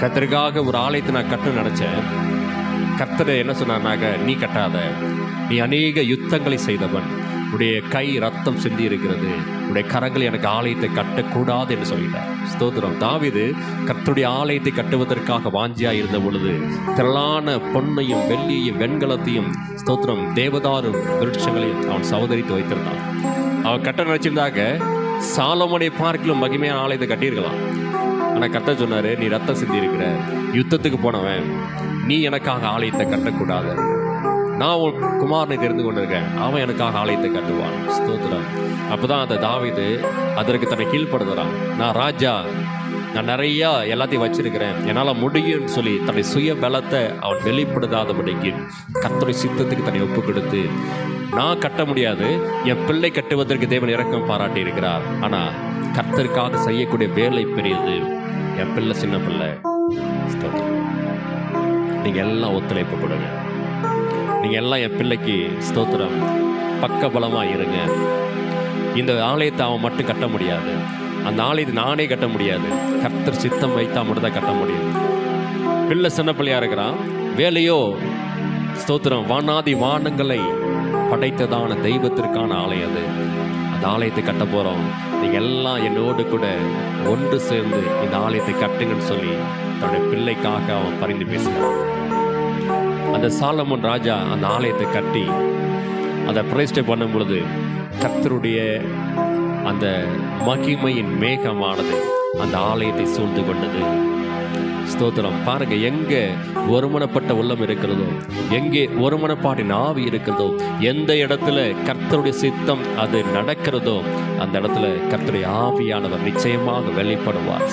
கர்த்தருக்காக ஒரு ஆலயத்தை நான் கட்டணும்னு நினச்சேன். கர்த்தர் என்ன சொன்னார்னாக்க, நீ கட்டாத, நீ அநேக யுத்தங்களை செய்தவன், உடைய கை ரத்தம் சிந்தி இருக்கிறது, உடைய கரங்கள் எனக்கு ஆலயத்தை கட்டக்கூடாது என்று சொல்லிட்டார். ஸ்தோத்திரம். தாவீது கர்த்தருடைய ஆலயத்தை கட்டுவதற்காக வாஞ்சியாக இருந்த பொழுது திரளான பொன்னையும் வெள்ளியையும் வெண்கலத்தையும் ஸ்தோத்திரம் தேவதாரு விருட்சங்களையும் அவன் சகோதரித்து வைத்திருந்தான். அவன் கட்ட நினைச்சிருந்தாக சாலமோனை பார்க்கிலும் மகிமையான ஆலயத்தை கட்டியிருக்கலாம். ஆனால் கர்த்தர் சொன்னார், நீ ரத்தம் சிந்தி இருக்கிற, யுத்தத்துக்கு போனவன், நீ எனக்காக ஆலயத்தை கட்டக்கூடாது. நான் உன் குமாரனை தெரிந்து கொண்டிருக்கேன், அவன் எனக்காக ஆலயத்தை கட்டுவான். ஸ்தோத்திரம். அப்போதான் அந்த தாவீது அதற்கு தன்னை கீழ்ப்படுத்துறான். நான் ராஜா, நான் நிறையா எல்லாத்தையும் வச்சிருக்கிறேன், என்னால் முடியும்னு சொல்லி தன்னை சுய பலத்தை அவன் வெளிப்படுத்தாதபடிக்கு கர்த்தருடைய சித்தத்துக்கு தன்னை ஒப்பு கொடுத்து, நான் கட்ட முடியாது, என் பிள்ளை கட்டுவதற்கு தேவன் இரக்கம் பாராட்டி இருக்கிறார், ஆனால் கர்த்தருக்காக செய்யக்கூடிய வேலை பெரியது, என் பிள்ளை சின்ன பிள்ளை. நீங்கள் எல்லாம் ஒத்துழைப்பு கொடுங்க, நீங்கள் எல்லாம் என் பிள்ளைக்கு ஸ்தோத்திரம் பக்கபலமாக இருங்க. இந்த ஆலயத்தை அவன் மட்டும் கட்ட முடியாது, அந்த ஆலயத்தை நானே கட்ட முடியாது, கர்த்தர் சித்தம் வைத்தா மட்டும் தான் கட்ட முடியும். பிள்ளை சின்ன பிள்ளையாக இருக்கிறான், வேலையோ ஸ்தோத்திரம் வானாதி வானங்களை படைத்ததான தெய்வத்திற்கான ஆலயம் அது. அந்த ஆலயத்தை கட்ட போகிறோம், நீங்கள் எல்லாம் என்னோடு கூட ஒன்று சேர்ந்து இந்த ஆலயத்தை கட்டுங்கன்னு சொல்லி தன்னுடைய பிள்ளைக்காக அவன் பரிந்து பேசுகிறான். அந்த சாலமோன் ராஜா அந்த ஆலயத்தை கட்டி அதை பிரதிஷ்டை பண்ணும் பொழுது கர்த்தருடைய அந்த மகிமையின் மேகமானது அந்த ஆலயத்தை சூழ்ந்து கொண்டது. ஸ்தோத்திரம். பாருங்க, எங்கே ஒருமனப்பட்ட உள்ளம் இருக்கிறதோ, எங்கே ஒருமனப்பாட்டின் ஆவி இருக்கிறதோ, எந்த இடத்துல கர்த்தருடைய சித்தம் அது நடக்கிறதோ, அந்த இடத்துல கர்த்தருடைய ஆவியானவர் நிச்சயமாக வெளிப்படுவார்.